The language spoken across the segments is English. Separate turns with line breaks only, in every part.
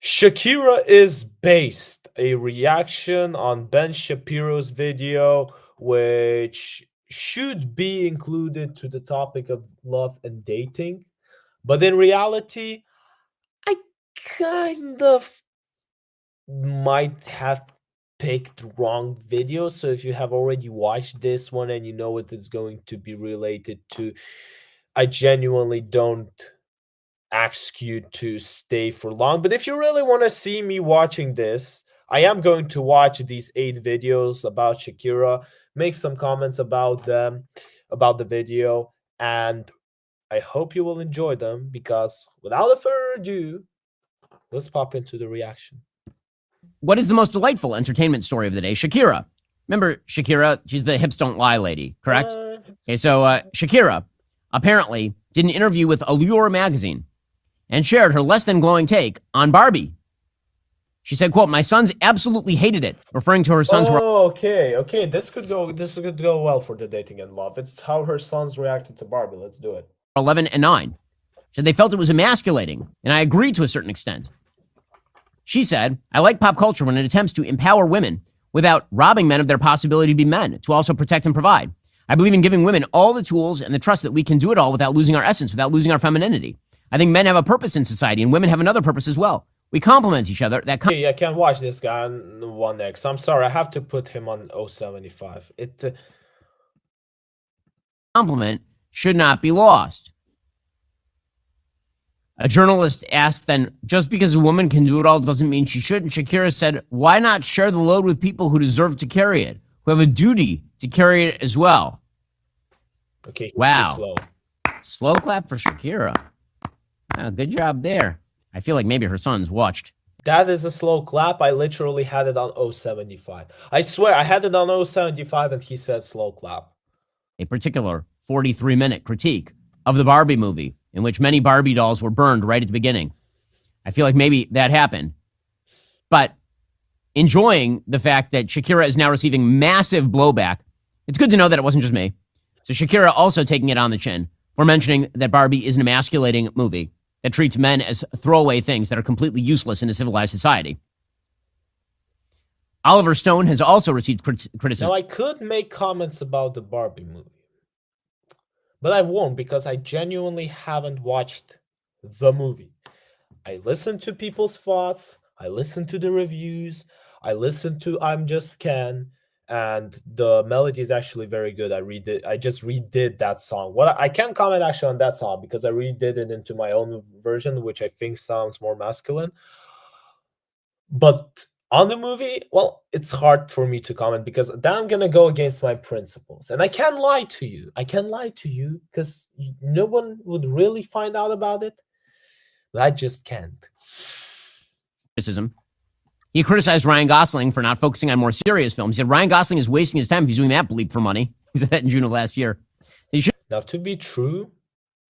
Shakira is based, a reaction on Ben Shapiro's video, which should be included to the topic of love and dating. But in reality, I kind of might have picked wrong videos. So if you have already watched this one and you know what it's going to be related to, I genuinely don't ask you to stay for long. But if you really want to see me watching this, I am going to watch these 8 videos about Shakira, make some comments about them, about the video, and I hope you will enjoy them because without further ado, let's pop into the reaction.
What is the most delightful entertainment story of the day? Shakira. Remember Shakira? She's the hips don't lie lady, correct? Okay, so Shakira apparently did an interview with Allure magazine and shared her less than glowing take on Barbie. She said, quote, "My sons absolutely hated it," referring to her sons.
Okay. This could go well for the dating and love. It's how her sons reacted to Barbie. Let's do it.
11 and 9. So they felt it was emasculating, and I agreed to a certain extent. She said, "I like pop culture when it attempts to empower women without robbing men of their possibility to be men, to also protect and provide. I believe in giving women all the tools and the trust that we can do it all without losing our essence, without losing our femininity. I think men have a purpose in society and women have another purpose as well. We complement each other."
Hey, I can't watch this guy on 1X. I'm sorry, I have to put him on 075.
Compliment should not be lost. A journalist asked then, just because a woman can do it all doesn't mean she should. And Shakira said, why not share the load with people who deserve to carry it, who have a duty to carry it as well?
Okay.
Wow. Slow clap for Shakira. Wow, good job there. I feel like maybe her sons watched.
That is a slow clap. I literally had it on 075. I swear, I had it on 075 and he said slow clap.
A particular 43-minute critique of the Barbie movie, in which many Barbie dolls were burned right at the beginning. I feel like maybe that happened. But enjoying the fact that Shakira is now receiving massive blowback, it's good to know that it wasn't just me. So Shakira also taking it on the chin for mentioning that Barbie is an emasculating movie that treats men as throwaway things that are completely useless in a civilized society. Oliver Stone has also received criticism.
Now, I could make comments about the Barbie movie, but I won't because I genuinely haven't watched the movie. I listened to people's thoughts, I listened to the reviews, I listened to I'm Just Ken, and the melody is actually very good. I just redid that song. I can't comment actually on that song because I redid it into my own version, which I think sounds more masculine. But on the movie, well, it's hard for me to comment because then I'm gonna go against my principles. And I can't lie to you. I can't lie to you because no one would really find out about it. But I just can't.
Criticism. He criticized Ryan Gosling for not focusing on more serious films. He said Ryan Gosling is wasting his time if he's doing that bleep for money. He said that in June of last year.
Now, to be true,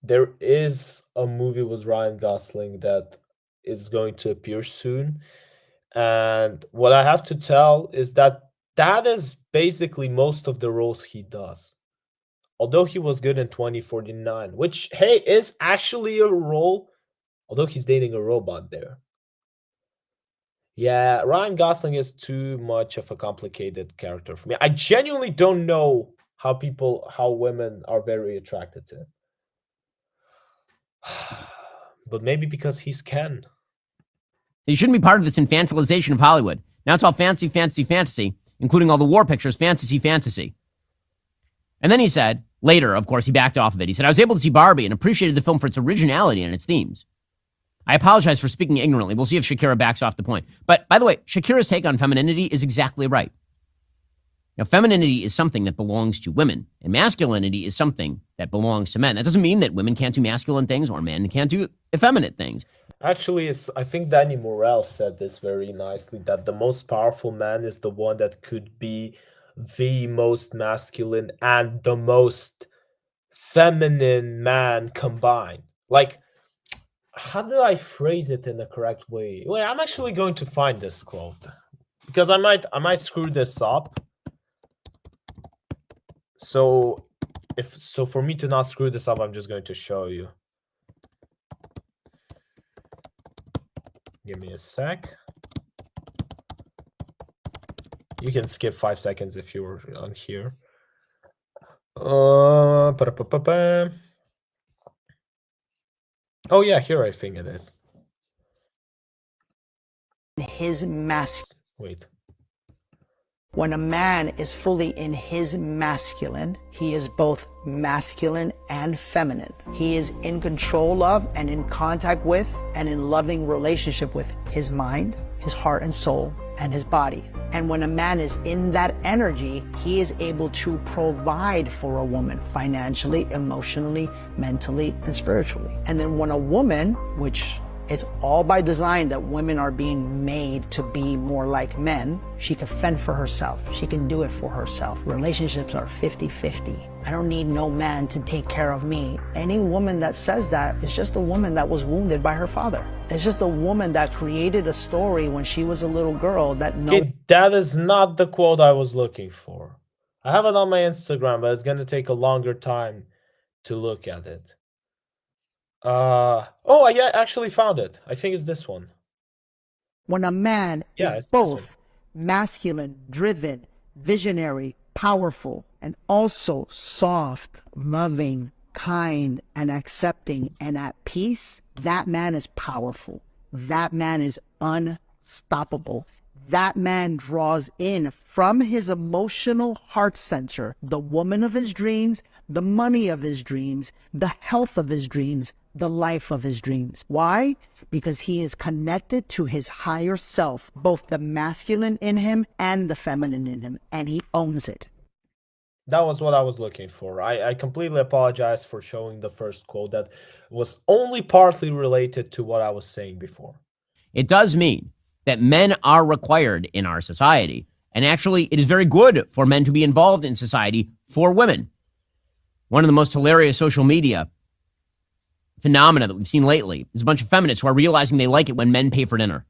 there is a movie with Ryan Gosling that is going to appear soon. And what I have to tell is that is basically most of the roles he does. Although he was good in 2049, which, hey, is actually a role, although he's dating a robot there. Yeah, Ryan Gosling is too much of a complicated character for me. I genuinely don't know how women are very attracted to him. But maybe because he's Ken.
He shouldn't be part of this infantilization of Hollywood. Now it's all fancy, fancy, fantasy, including all the war pictures, fantasy, fantasy. And then he said, later, of course, he backed off of it. He said, I was able to see Barbie and appreciated the film for its originality and its themes. I apologize for speaking ignorantly. We'll see if Shakira backs off the point. But by the way, Shakira's take on femininity is exactly right. Now, femininity is something that belongs to women, and masculinity is something that belongs to men. That doesn't mean that women can't do masculine things or men can't do effeminate things.
Actually, I think Danny Morel said this very nicely, that the most powerful man is the one that could be the most masculine and the most feminine man combined. Like, how did I phrase it in the correct way? Wait, I'm actually going to find this quote because I might screw this up. So for me to not screw this up, I'm just going to show you. Give me a sec. You can skip 5 seconds if you were on here. Pa-da-pa-pa-pa. Oh yeah, here I think it is.
His masculine.
Wait.
When a man is fully in his masculine, he is both masculine and feminine. He is in control of and in contact with and in loving relationship with his mind, his heart and soul, and his body. And when a man is in that energy, he is able to provide for a woman financially, emotionally, mentally, and spiritually. And then when a woman, which it's all by design that women are being made to be more like men, she can fend for herself. She can do it for herself. Relationships are 50-50. I don't need no man to take care of me. Any woman that says that is just a woman that was wounded by her father. It's just a woman that created a story when she was a little girl that
that is not the quote I was looking for. I have it on my Instagram, but it's going to take a longer time to look at it. Oh, I actually found it. I think it's this one.
When a man is both masculine, driven, visionary, powerful, and also soft, loving, kind, and accepting, and at peace, that man is powerful. That man is unstoppable. That man draws in from his emotional heart center the woman of his dreams, the money of his dreams, the health of his dreams, the life of his dreams. Why? Because he is connected to his higher self, both the masculine in him and the feminine in him, and he owns it.
That was what I was looking for. I completely apologize for showing the first quote that was only partly related to what I was saying before.
It does mean that men are required in our society, and actually it is very good for men to be involved in society for women. One of the most hilarious social media phenomena that we've seen lately is a bunch of feminists who are realizing they like it when men pay for dinner.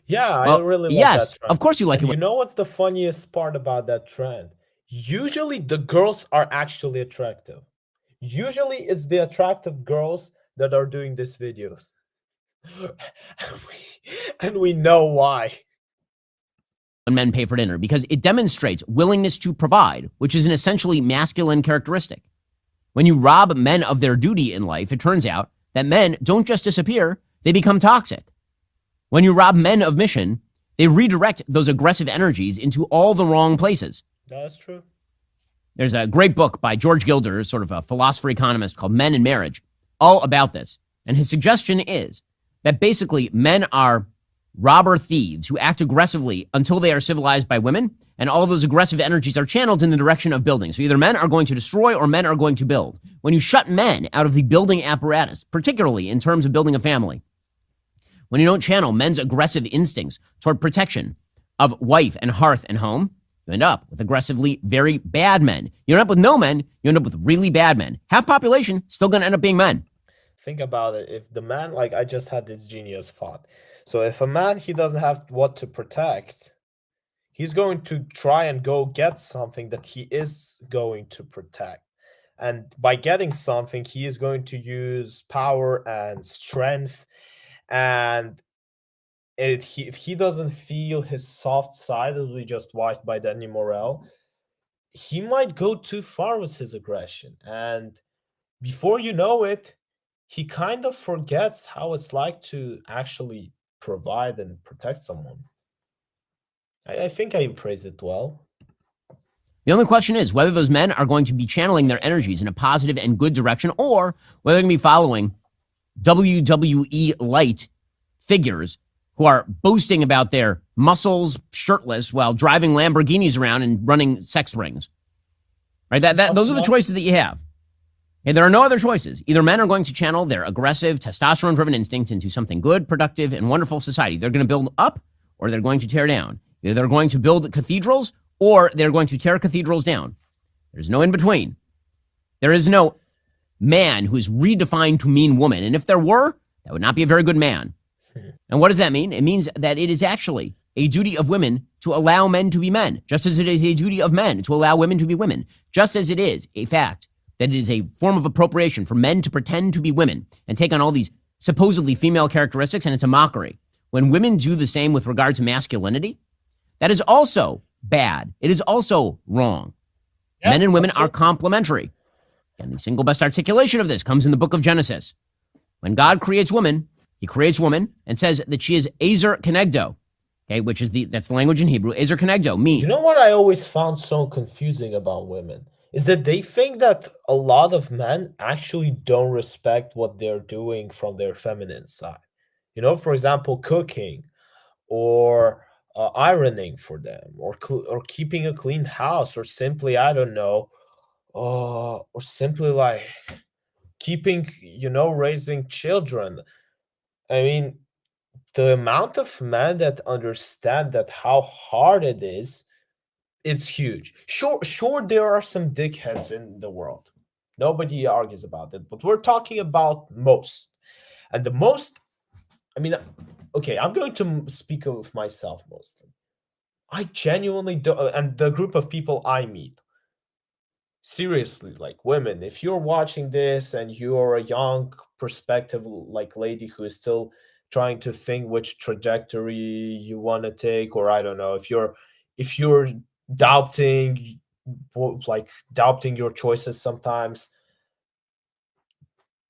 Yeah, well, I really love
yes,
that trend.
Of course you like
and
it.
You know what's the funniest part about that trend? Usually the girls are actually attractive. Usually it's the attractive girls that are doing these videos. and we know why.
When men pay for dinner, because it demonstrates willingness to provide, which is an essentially masculine characteristic. When you rob men of their duty in life, it turns out that men don't just disappear, they become toxic. When you rob men of mission, they redirect those aggressive energies into all the wrong places.
That's true.
There's a great book by George Gilder, sort of a philosopher economist, called Men and Marriage, all about this. And his suggestion is that basically men are robber thieves who act aggressively until they are civilized by women, and all of those aggressive energies are channeled in the direction of building. So either men are going to destroy or men are going to build. When you shut men out of the building apparatus, particularly in terms of building a family, when you don't channel men's aggressive instincts toward protection of wife and hearth and home, you end up with aggressively very bad men. You end up with no men, you end up with really bad men. Half population, still going to end up being men.
Think about it. If the man, like I just had this genius thought. So if a man, he doesn't have what to protect, he's going to try and go get something that he is going to protect. And by getting something, he is going to use power and strength. And if he doesn't feel his soft side, as we just watched by Danny Morel, he might go too far with his aggression. And before you know it, he kind of forgets how it's like to actually provide and protect someone. I think I phrased it well.
The only question is whether those men are going to be channeling their energies in a positive and good direction, or whether they're going to be following WWE light figures who are boasting about their muscles shirtless while driving Lamborghinis around and running sex rings. Right? Those are the choices that you have. And there are no other choices. Either men are going to channel their aggressive, testosterone-driven instincts into something good, productive, and wonderful society. They're going to build up, or they're going to tear down. Either they're going to build cathedrals, or they're going to tear cathedrals down. There's no in between. There is no man who is redefined to mean woman. And if there were, that would not be a very good man. And what does that mean? It means that it is actually a duty of women to allow men to be men, just as it is a duty of men to allow women to be women, just as it is a fact that it is a form of appropriation for men to pretend to be women and take on all these supposedly female characteristics, and it's a mockery. when women do the same with regard to masculinity, that is also bad. It is also wrong.
Yeah,
Men and women are
absolutely.
complementary. And the single best articulation of this comes in the book of Genesis. When God creates woman, he creates woman and says that she is Ezer Kenegdo, okay, which is that's the language in Hebrew. Ezer Kenegdo
You
means
know what I always found so confusing about women is that they think that a lot of men actually don't respect what they're doing from their feminine side. You know, for example, cooking or ironing for them, or keeping a clean house, or simply, I don't know, or simply like keeping, raising children. I mean, the amount of men that understand that how hard it is, it's huge. Sure, there are some dickheads in the world. Nobody argues about it, but we're talking about most. And the most, I mean, okay, I'm going to speak of myself mostly. I genuinely do, and the group of people I meet, seriously, like women, if you're watching this and you're a young perspective like lady who is still trying to think which trajectory you want to take, or I don't know, if you're doubting, like doubting your choices sometimes,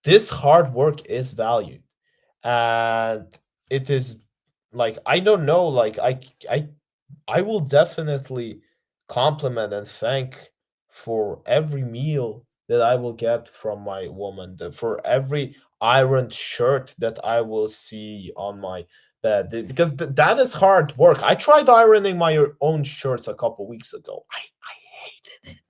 this hard work is valued. And it is, like, I don't know, like I will definitely compliment and thank for every meal that I will get from my woman, for every ironed shirt that I will see on my bed, because that is hard work. I tried ironing my own shirts a couple weeks ago. I hated it.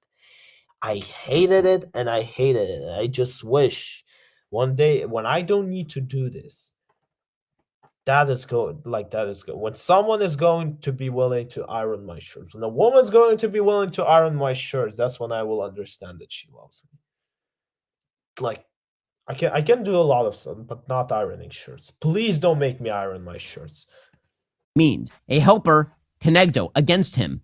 I hated it, and I hated it. I just wish one day when I don't need to do this, that is good. Like, that is good. When someone is going to be willing to iron my shirts, when a woman's going to be willing to iron my shirts, that's when I will understand that she loves me. Like, I can do a lot of stuff, but not ironing shirts. Please don't make me iron my shirts.
a helper Kenegdo against him.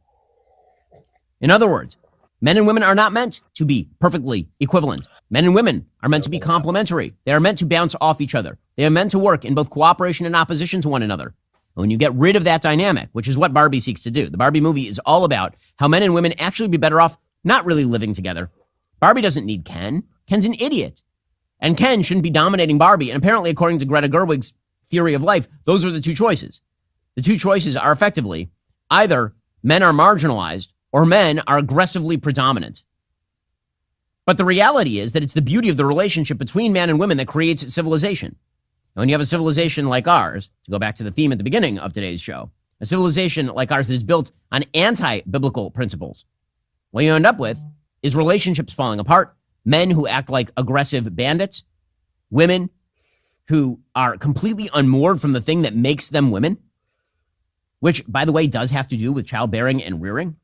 In other words, men and women are not meant to be perfectly equivalent. Men and women are meant to be complementary. They are meant to bounce off each other. They are meant to work in both cooperation and opposition to one another. And when you get rid of that dynamic, which is what Barbie seeks to do, the Barbie movie is all about how men and women actually be better off not really living together. Barbie doesn't need Ken. Ken's an idiot. And Ken shouldn't be dominating Barbie. And apparently, according to Greta Gerwig's theory of life, those are the two choices. The two choices are effectively either men are marginalized or men are aggressively predominant. But the reality is that it's the beauty of the relationship between man and women that creates civilization. And when you have a civilization like ours, to go back to the theme at the beginning of today's show, a civilization like ours that is built on anti-biblical principles, what you end up with is relationships falling apart, men who act like aggressive bandits, women who are completely unmoored from the thing that makes them women, which, by the way, does have to do with childbearing and rearing.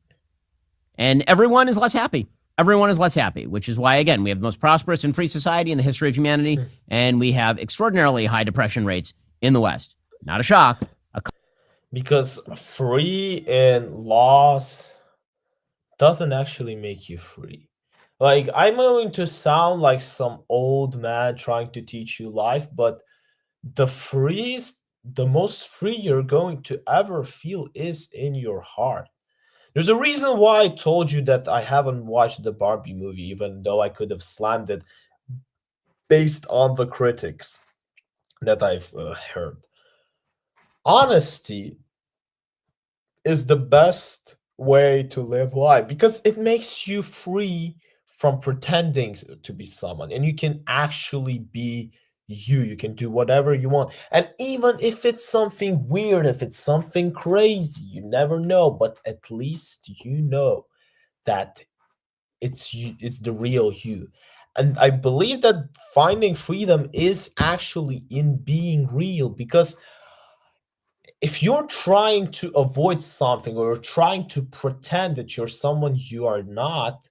And everyone is less happy. Everyone is less happy, which is why, again, we have the most prosperous and free society in the history of humanity, and we have extraordinarily high depression rates in the West. Not a shock.
Because free and lost doesn't actually make you free. Like, I'm going to sound like some old man trying to teach you life, but the most free you're going to ever feel is in your heart. There's a reason why I told you that I haven't watched the Barbie movie, even though I could have slammed it based on the critics that I've heard. Honesty is the best way to live life because it makes you free from pretending to be someone, and you can actually be you. You can do whatever you want. And even if it's something weird, if it's something crazy, you never know, but at least you know that it's you, it's the real you. And I believe that finding freedom is actually in being real, because if you're trying to avoid something, or you're trying to pretend that you're someone you are not,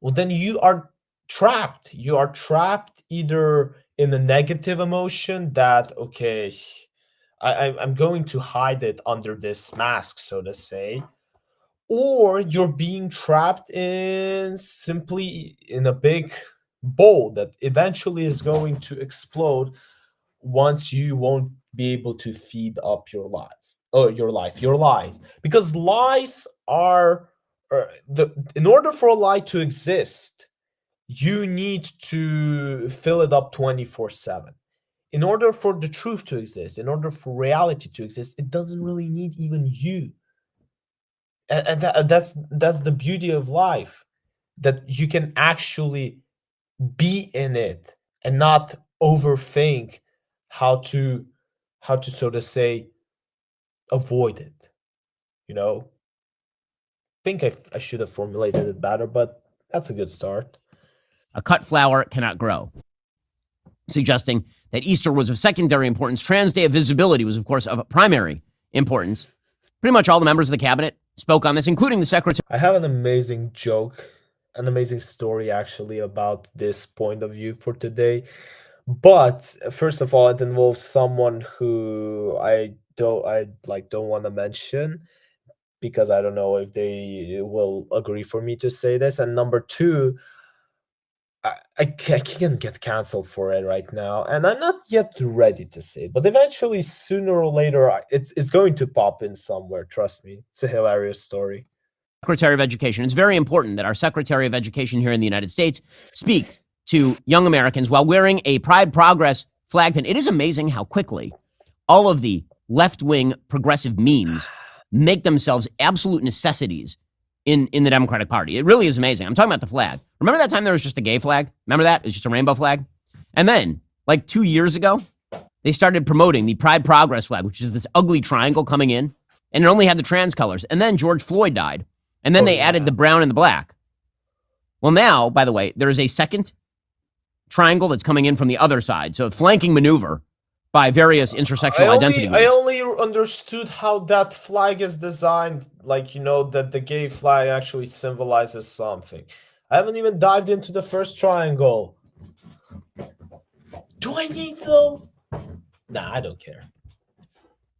well, then you are trapped. You are trapped either in a negative emotion that, okay, I'm going to hide it under this mask, so to say, or you're being trapped in simply in a big bowl that eventually is going to explode once you won't be able to feed up your lies, because lies are in order for a lie to exist, you need to fill it up 24/7. In order for the truth to exist, in order for reality to exist, it doesn't really need even you. And that's the beauty of life, that you can actually be in it and not overthink how to so to say avoid it. Think I should have formulated it better, but that's a good start.
A cut flower cannot grow, suggesting that Easter was of secondary importance. Trans Day of Visibility was, of course, of primary importance. Pretty much all the members of the cabinet spoke on this, including the secretary.
I have an amazing joke, an amazing story actually about this point of view for today. But first of all, it involves someone who I don't want to mention, because I don't know if they will agree for me to say this. And number two, I can't get canceled for it right now, and I'm not yet ready to say it. But eventually, sooner or later, it's going to pop in somewhere. Trust me, it's a hilarious story.
Secretary of Education. It's very important that our Secretary of Education here in the United States speak to young Americans while wearing a Pride Progress flag pin. It is amazing how quickly all of the left-wing progressive memes make themselves absolute necessities in the Democratic Party. It really is amazing. I'm talking about the flag. Remember that time there was just a gay flag? Remember that? It was just a rainbow flag? And then, like 2 years ago, they started promoting the Pride Progress flag, which is this ugly triangle coming in, and it only had the trans colors. And then George Floyd died. And then they added the brown and the black. Well, now, by the way, there is a second triangle that's coming in from the other side. So a flanking maneuver by various intersectional identity groups.
I only understood how that flag is designed, that the gay flag actually symbolizes something. I haven't even dived into the first triangle. Do I need though? Nah, I don't care.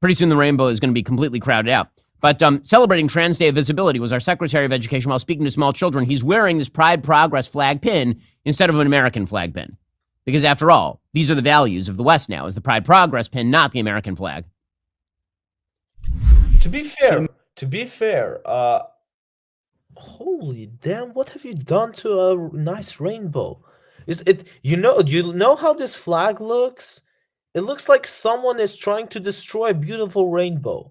Pretty soon the rainbow is going to be completely crowded out. But celebrating Trans Day of Visibility was our Secretary of Education while speaking to small children. He's wearing this Pride Progress flag pin instead of an American flag pin. Because after all, these are the values of the West now, is the Pride Progress pin, not the American flag.
To be fair, holy damn, what have you done to a nice rainbow? Is it, you know how this flag looks? It looks like someone is trying to destroy a beautiful rainbow.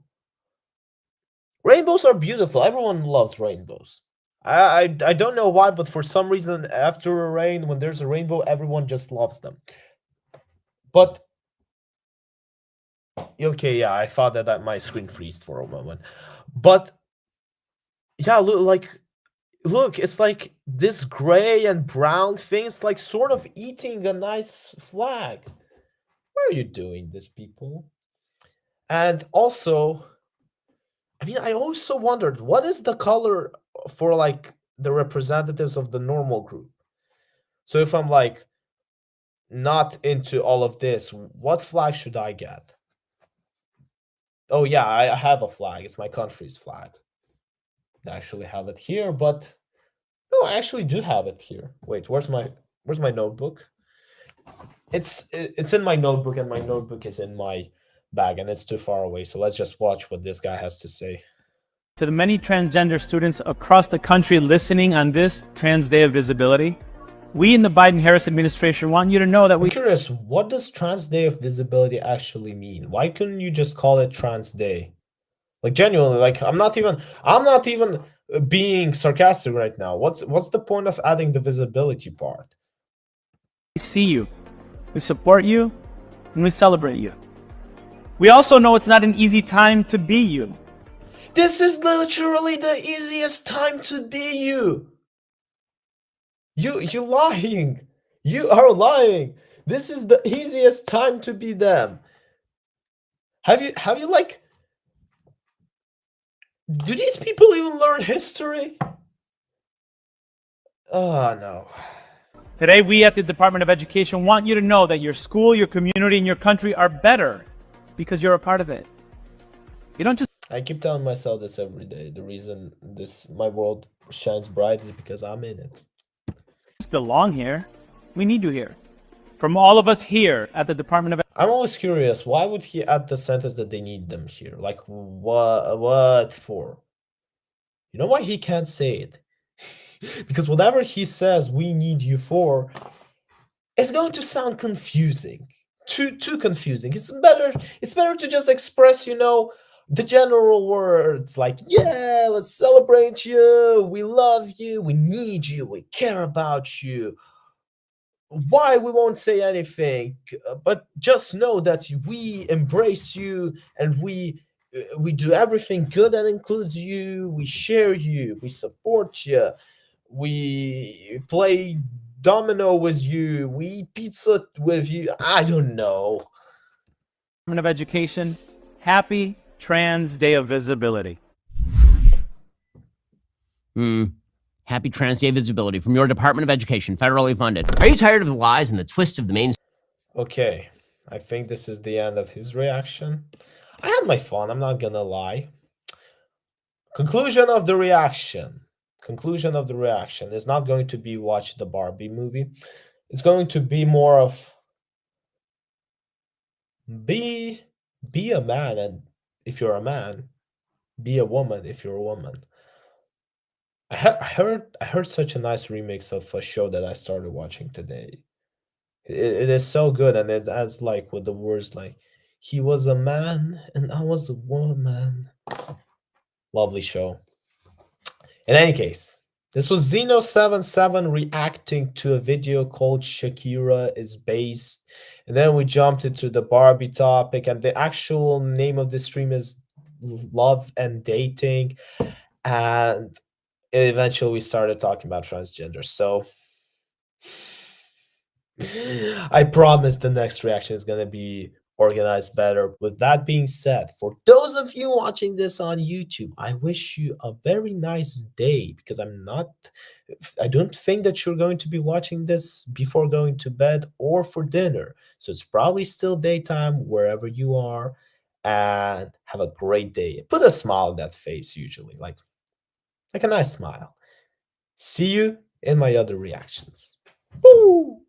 Rainbows are beautiful. Everyone loves rainbows. I don't know why, but for some reason, after a rain, when there's a rainbow, everyone just loves them. But okay, yeah, I thought that my screen freezed for a moment. But yeah, look, it's like this gray and brown thing. It's like sort of eating a nice flag. Why are you doing this, people? And also, I mean, I also wondered, what is the color for the representatives of the normal group? So if I'm not into all of this, what flag should I get? Oh yeah, I have a flag. It's my country's flag. I actually have it here, but no, I actually do have it here. Wait, where's my notebook? It's in my notebook, and my notebook is in my bag, and it's too far away. So let's just watch what this guy has to say.
To the many transgender students across the country listening on this Trans Day of Visibility, we in the Biden-Harris administration want you to know that
I'm curious, what does Trans Day of Visibility actually mean? Why couldn't you just call it Trans Day? Genuinely, I'm not even being sarcastic right now. What's the point of adding the visibility part?
we see you, we support you, and we celebrate you. We also know it's not an easy time to be you.
This is literally the easiest time to be you. You lying. You are lying. This is the easiest time to be them. Have you do these people even learn history? Oh no.
Today, we at the Department of Education want you to know that your school, your community, and your country are better because you're a part of it. You don't just...
I keep telling myself this every day. The reason my world shines bright is because I'm in it.
belong here. We need you here. from all of us here at the Department of
I'm always curious, why would he add the sentence that they need them here? Like, what for? You know why he can't say it? Because whatever he says we need you for, it's going to sound confusing. Too confusing. It's better to just express, the general words like, yeah, let's celebrate you, we love you, we need you, we care about you. Why we won't say anything, but just know that we embrace you, and we do everything good that includes you, we share you, we support you, we play domino with you, we eat pizza with you. I don't know.
Education, happy Trans Day of Visibility.
Happy Trans Day Visibility from your Department of Education, federally funded. Are you tired of the lies and the twists of the main?
Okay, I think this is the end of his reaction. I had my fun, I'm not gonna lie. Conclusion of the reaction is not going to be watch the Barbie movie. It's going to be more of be a man, and if you're a man, be a woman if you're a woman. I heard such a nice remix of a show that I started watching today. It is so good, and it adds like with the words like, he was a man and I was a woman. Lovely show. In any case, this was zynoVII7 reacting to a video called Shakira is Based. And then we jumped into the Barbie topic, and the actual name of the stream is Love and Dating. And eventually we started talking about transgender. So I promise the next reaction is going to be organized better. With that being said, for those of you watching this on YouTube, I wish you a very nice day, because I don't think that you're going to be watching this before going to bed or for dinner. So it's probably still daytime wherever you are, and have a great day. Put a smile on that face, usually, like a nice smile. See you in my other reactions. Woo!